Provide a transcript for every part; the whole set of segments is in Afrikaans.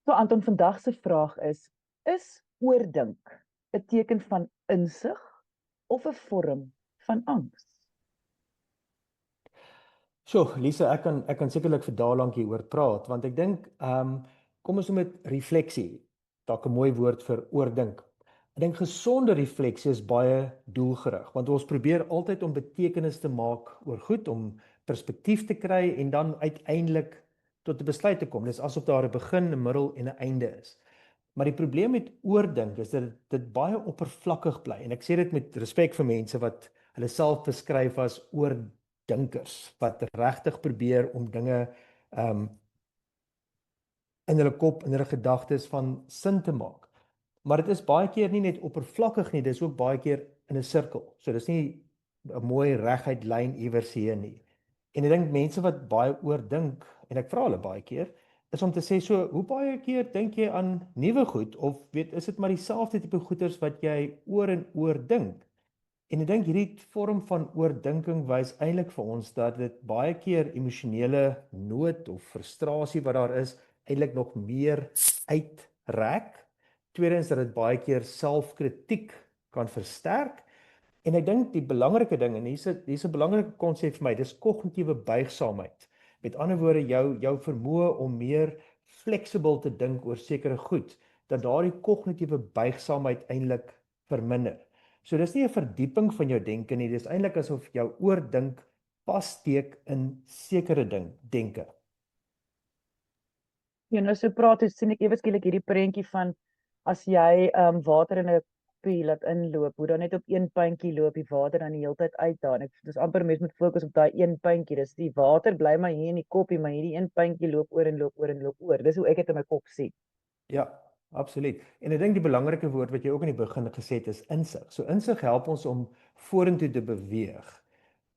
So Anton, vandag se vraag is oordink 'n teken van insig of 'n vorm van angs? So, Lisa, ek kan sekerlik vir dae lank hieroor praat want ek dink kom ons noem dit refleksie. Dalk 'n mooi woord vir oordink. Ek dink gesonde refleksie is baie doelgerig want ons probeer altyd om betekenis te maak oor goed, om perspektief te kry en dan uiteindelik tot 'n besluit te kom. Dis asof daar 'n begin, 'n middel en 'n einde is. Maar die probleem met oordink is dat dit baie oppervlakkig bly en ek sê dit met respek vir mense wat hulle self beskryf as oordinkers wat regtig probeer om dinge um in hulle kop en hulle gedagtes van sin te maak. Maar dit is baie keer nie net oppervlakkig nie, dis ook baie keer in 'n sirkel. So dis nie 'n mooi reguit lyn iewers hier nie. En ek dink mense wat baie oordink en ek vra hulle baie keer is om te sê so, hoe baie keer dink jy aan nuwe goed of is dit maar dieselfde tipe goeters wat jy oor en oor dink? En ek dink hierdie vorm van oordinking wys eintlik vir ons dat dit baie keer emosionele nood of frustrasie wat daar is, eintlik nog meer uitrek. Tweedens dat dit baie keer selfkritiek kan versterk. En ek dink die belangrike ding en hier's 'n belangrike konsep vir my, dis kognitiewe buigsaamheid. Met ander woorde jou vermoë om meer fleksibel te dink oor sekere goed, dat daardie kognitiewe buigsaamheid eintlik verminder. So dis nie 'n verdieping van jou denke nie, dis eintlik asof jou oordink passteek in sekere denke. Ja, nou so praat jy sien ek ewe skielik hierdie prentjie van as jy water in 'n koppie laat inloop, hoe dan net op een puntjie loop die water dan die hele tyd uit daar. En ek dis amper mens moet fokus op daai een puntjie. Dis die water bly maar hier in die koppie, maar hierdie een puntjie loop oor en loop oor en loop oor. Dis hoe ek dit in my kop sien. Ja, absoluut. En ek dink die belangrike woord wat jy ook in die begin gesê het is insig. So insig help ons om vorentoe te beweeg.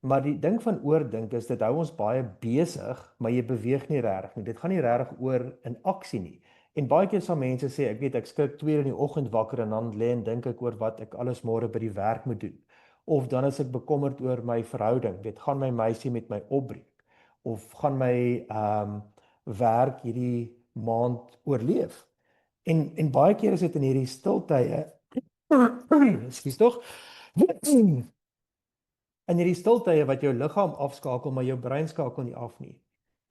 Maar die ding van oordink is dit hou ons baie besig, maar jy beweeg nie regtig nie. Dit gaan nie regtig oor in aksie nie. En baie keer sal mense sê, ek weet ek skrik 2 uur in die oggend wakker en dan lê en dink ek oor wat ek alles môre by die werk moet doen. Of dan is ek bekommerd oor my verhouding. Weet, gaan my meisie met my opbreek? Of gaan my werk hierdie maand oorleef? En baie keer is dit in hierdie stiltye, ekskuus tog. In hierdie stiltye wat jou liggaam afskakel, maar jou brein skakel nie af nie.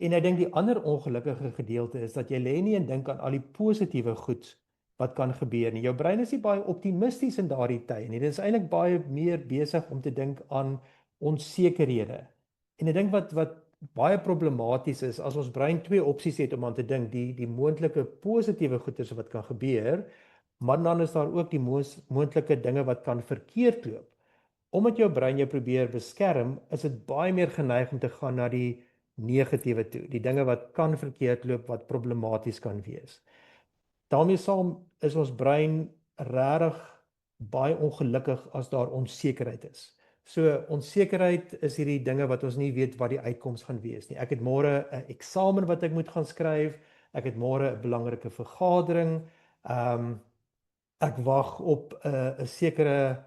En ek dink die ander ongelukkige gedeelte is dat jy lê nie en dink aan al die positiewe goed wat kan gebeur nie. Jou brein is nie baie optimisties in daardie tye nie. Dit is eintlik baie meer besig om te dink aan onsekerhede. En ek dink wat baie problematies is as ons brein twee opsies het om aan te dink, die moontlike positiewe goeders wat kan gebeur, maar dan is daar ook die moontlike dinge wat kan verkeerd loop. Omdat jou brein jou probeer beskerm, is dit baie meer geneig om te gaan na die negatiewe toe, die dinge wat kan verkeerd loop, wat problematies kan wees. Daarmee saam is ons brein regtig baie ongelukkig as daar onsekerheid is. So onsekerheid is hierdie dinge wat ons nie weet wat die uitkoms gaan wees nie. Ek het môre 'n eksamen wat ek moet gaan skryf, ek het môre 'n belangrike vergadering, ek wag op 'n sekere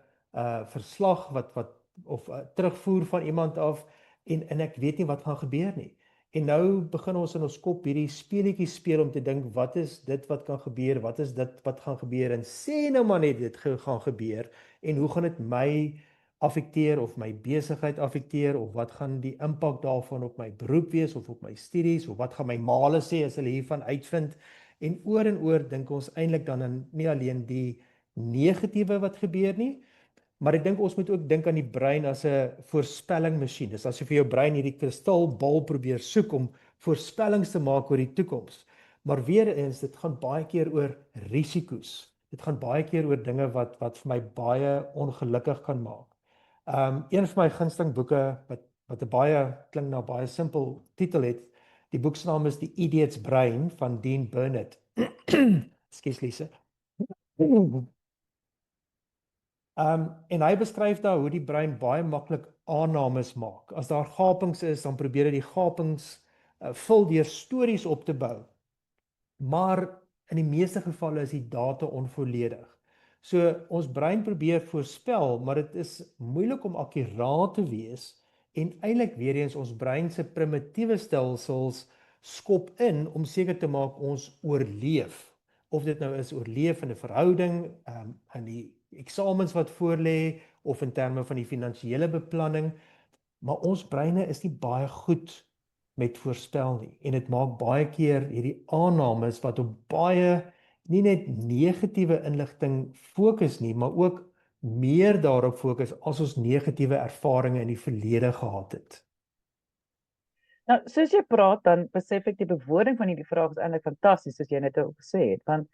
verslag wat of terugvoer van iemand af en ek weet nie wat gaan gebeur nie. En nou begin ons in ons kop hierdie speletjies speel om te dink wat is dit wat kan gebeur, wat is dit wat gaan gebeur en sê nou maar net dit gaan gebeur en hoe gaan dit my affekteer of my besigheid affekteer of wat gaan die impak daarvan op my beroep wees of op my studies of wat gaan my maale sê as hulle hiervan uitvind en oor dink ons eintlik dan aan nie alleen die negatiewe wat gebeur nie. Maar ek dink ons moet ook dink aan die brein as 'n voorspellingmasjien. Dis asof jou brein hierdie kristalbal probeer soek om voorspellings te maak oor die toekoms. Maar weer eens, dit gaan baie keer oor risiko's. Dit gaan baie keer oor dinge wat vir my baie ongelukkig kan maak. Een van my gunsteling boeke wat 'n baie klink na baie simpel titel het. Die boek se naam is The Idiot's Brain van Dean Burnett. Ekskuus Lise. En hy beskryf daar hoe die brein baie maklik aannames maak. As daar gapings is, dan probeer hy die gapings vul deur stories op te bou. Maar in die meeste gevalle is die data onvolledig. So ons brein probeer voorspel, maar dit is moeilik om akkuraat te wees en eintlik weer eens ons brein se primitiewe stelsels skop in om seker te maak ons oorleef. Of dit nou is oorleef in 'n verhouding, in die eksamens wat voorlê, of in terme van die finansiële beplanning, maar ons breine is nie baie goed met voorspel nie. En dit maak baie keer hierdie aannames wat op baie nie net negatiewe inligting fokus nie, maar ook meer daarop fokus as ons negatiewe ervarings in die verlede gehad het. Nou, soos jy praat, dan besef ek die bewoording van hierdie vraag is eintlik fantasties, soos jy net ook gesê het, want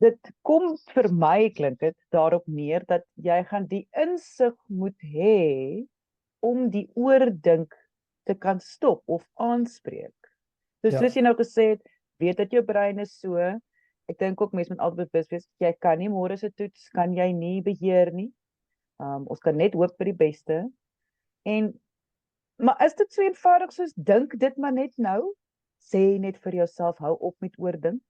dit kom vir my, klink dit, daarop neer dat jy gaan die insig moet hê om die oordink te kan stop of aanspreek. So Ja. soos jy nou gesê het, weet dat jou brein is so, ek dink ook mense moet altyd bewus wees, jy kan nie môre se toets, kan jy nie beheer nie. Ons kan net hoop vir die beste. Maar is dit so eenvoudig soos dink dit maar net nou? Sê net vir jouself, hou op met oordink.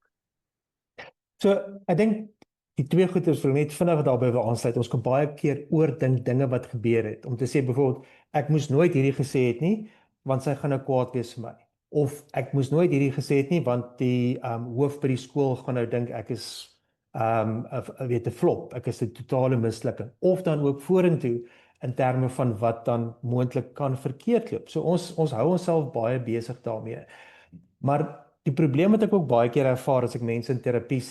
So, ek dink die twee goeders wil net vinnig daarbey wil aansluit. Ons kan baie keer oordink dinge wat gebeur het. Om te sê byvoorbeeld, ek moes nooit hierdie gesê het nie, want sy gaan nou kwaad wees vir my. Of ek moes nooit hierdie gesê het nie, want die hoof by die skool gaan nou dink ek is weet 'n flop, ek is 'n totale mislukking. Of dan ook vorentoe in terme van wat dan moontlik kan verkeerd loop. So ons hou onsself baie besig daarmee. Maar die probleem wat ek ook baie keer ervaar as ek mense in terapie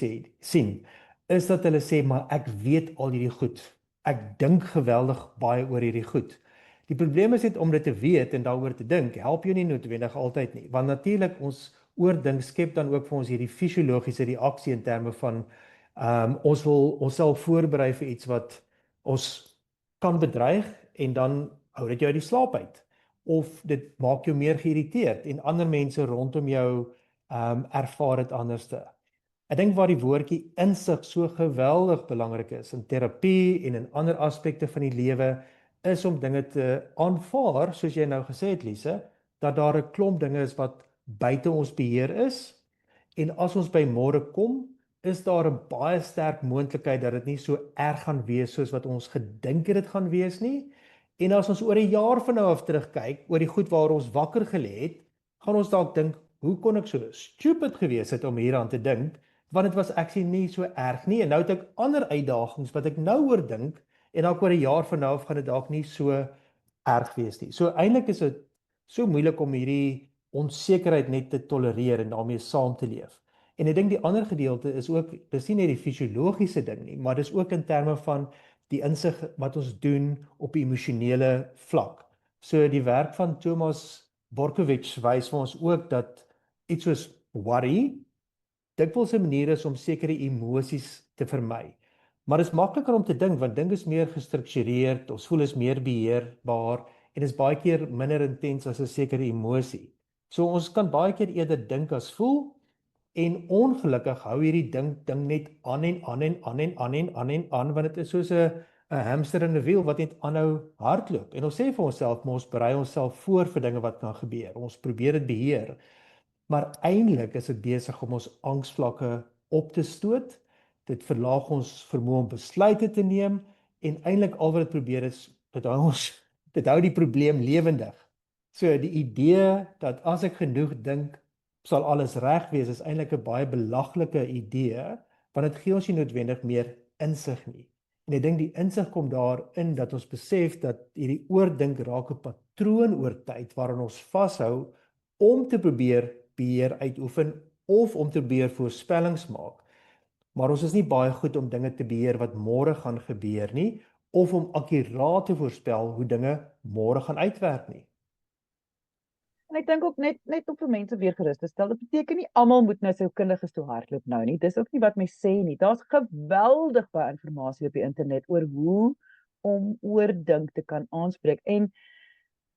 sien, is dat hulle sê, maar ek weet al hierdie goed. Ek dink geweldig baie oor hierdie goed. Die probleem is net om dit te weet en daaroor te dink, help jou nie noodwendig altyd nie. Want natuurlik ons oordink skep dan ook vir ons hierdie fisiologiese reaksie in terme van ons wil onsself voorberei vir iets wat ons kan bedreig en dan hou dit jou uit die slaap uit. Of dit maak jou meer geïrriteerd en ander mense rondom jou ervaar dit anderste. Ek dink waar die woordjie insig so geweldig belangrik is in terapie en in ander aspekte van die lewe, is om dinge te aanvaar, soos jy nou gesê het, Lise, dat daar 'n klomp dinge is wat buite ons beheer is. En as ons by môre kom, is daar 'n baie sterk moontlikheid dat dit nie so erg gaan wees soos wat ons gedink het dit gaan wees nie. En as ons oor 'n jaar van nou af terugkyk, oor die goed waar ons wakker gelê het, gaan ons dalk dink, hoe kon ek so stupid gewees het om hieraan te dink, want dit was actually nie so erg nie. En nou het ek ander uitdagings wat ek nou oor dink, en dalk oor 'n jaar van nou af gaan dit dalk nie so erg wees nie. So eintlik is dit so moeilik om hierdie onsekerheid net te tolereer en daarmee saam te leef. En ek dink die ander gedeelte is ook, dis nie net die fisiologiese ding nie, maar dis ook in terme van die insig wat ons doen op die emosionele vlak. So die werk van Thomas Borkovich wys vir ons ook dat iets soos worry dikwels 'n manier is om sekere emosies te vermy. Maar dit is makliker om te dink want dink is meer gestruktureerd, ons voel is meer beheerbaar en is baie keer minder intens as 'n sekere emosie. So ons kan baie keer eerder dink as voel. En ongelukkig hou hierdie ding net aan en aan en aan en aan en aan en aan, want dit is soos 'n hamster in 'n wiel wat net aanhou hardloop. En ons sê vir onsself, maar ons berei onsself voor vir dinge wat kan gebeur. Ons probeer dit beheer. Maar eintlik is dit besig om ons angsvlakke op te stoot. Dit verlaag ons vermoë om besluite te neem en eintlik al wat dit probeer is dit hou die probleem lewendig. So die idee dat as ek genoeg dink sal alles reg wees is eintlik 'n baie belaglike idee, want dit gee ons nie noodwendig meer insig nie. En ek dink die insig kom daarin dat ons besef dat hierdie oordink raak 'n patroon oor tyd waarin ons vashou om te probeer beheer uitoefen of om te probeer voorspellings maak. Maar ons is nie baie goed om dinge te beheer wat môre gaan gebeur nie, of om akkuraat te voorspel hoe dinge môre gaan uitwerk nie. En ek dink ook net om vir mense weer gerus te stel, dit beteken nie almal moet nou sielkundiges toe hardloop nou nie. Dis ook nie wat my sê nie. Daar's geweldig baie inligting op die internet oor hoe om oordink te kan aanspreek. En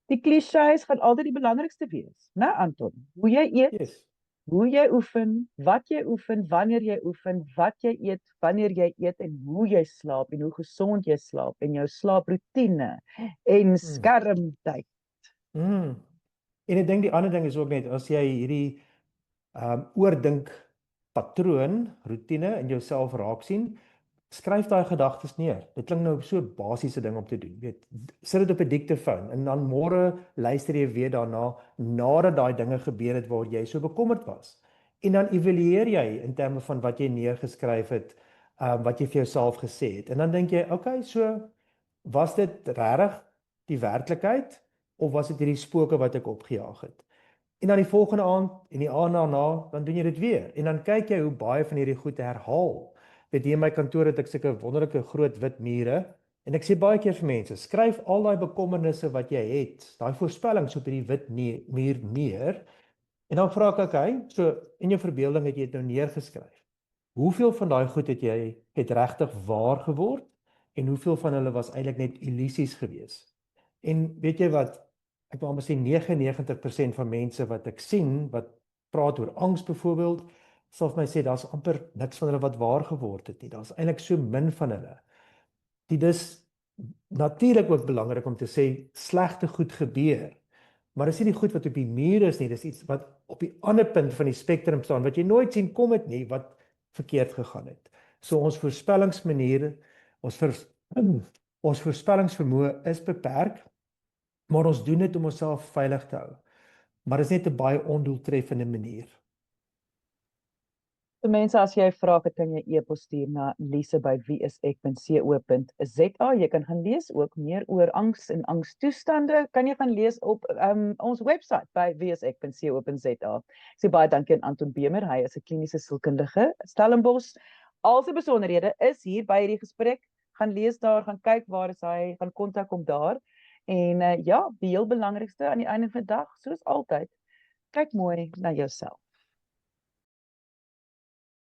die klisjées gaan altyd die belangrikste wees, né, Anton? Hoe jy eet, Yes. hoe jy oefen, wat jy oefen, wanneer jy oefen, wat jy eet, wanneer jy eet en hoe jy slaap en hoe gesond jy slaap en jou slaaproetine en skermtyd. En ek dink die ander ding is ook net as jy hierdie oordink patroon, rotine in jouself raak sien, skryf daai gedagtes neer. Dit klink nou so 'n basiese ding om te doen. Weet, sit dit op 'n diktefoon en dan môre luister jy weer daarna nadat daai dinge gebeur het waar jy so bekommerd was. En dan evalueer jy in terme van wat jy neergeskryf het, wat jy vir jouself gesê het. En dan dink jy, okay, so was dit regtig die werklikheid of was dit hierdie spooke wat ek opgejaag het? En dan die volgende aand en die aand daarna, dan doen jy dit weer. En dan kyk jy hoe baie van hierdie goed herhaal. Weet jy, in my kantoor het ek sulke wonderlike groot wit mure en ek sê baie keer vir mense, skryf al daai bekommernisse wat jy het, daai voorspellings op hierdie wit muur neer. En dan vra ek, okay, so in jou verbeelding het jy dit nou neergeskryf. Hoeveel van daai goed het regtig waar geword en hoeveel van hulle was eintlik net illusies geweest? En weet jy wat, ek wil amper sê 99% van mense wat ek sien, wat praat oor angs byvoorbeeld, sal vir my sê, daar's amper niks van hulle wat waar geword het nie. Daar's eintlik so min van hulle. Dit is natuurlik ook belangrik om te sê, slegte goed gebeur. Maar dis nie die goed wat op die muur is nie, dis iets wat op die ander punt van die spektrum staan, wat jy nooit sien kom het nie, wat verkeerd gegaan het. So ons voorspellingsmaniere, ons voorspellingsvermoë is beperk, maar ons doen dit om onsself veilig te hou. Maar dit is net 'n baie ondoeltreffende manier. So mense, as jy 'n vraag het, kan jy e-pos stuur na lise@wieisek.co.za. Jy kan gaan lees ook meer oor angs en angstoestande. Kan jy gaan lees op ons webwerf by wieisek.co.za. Ek sê baie dankie aan Anton Bemer, hy is 'n kliniese sielkundige, Stellenbosch. Al sy besonderhede is hier by hierdie gesprek. Gaan lees daar, gaan kyk waar is hy, gaan kontak hom daar. En ja, die heel belangrikste aan die einde van die dag, soos altyd, kyk mooi na jouself.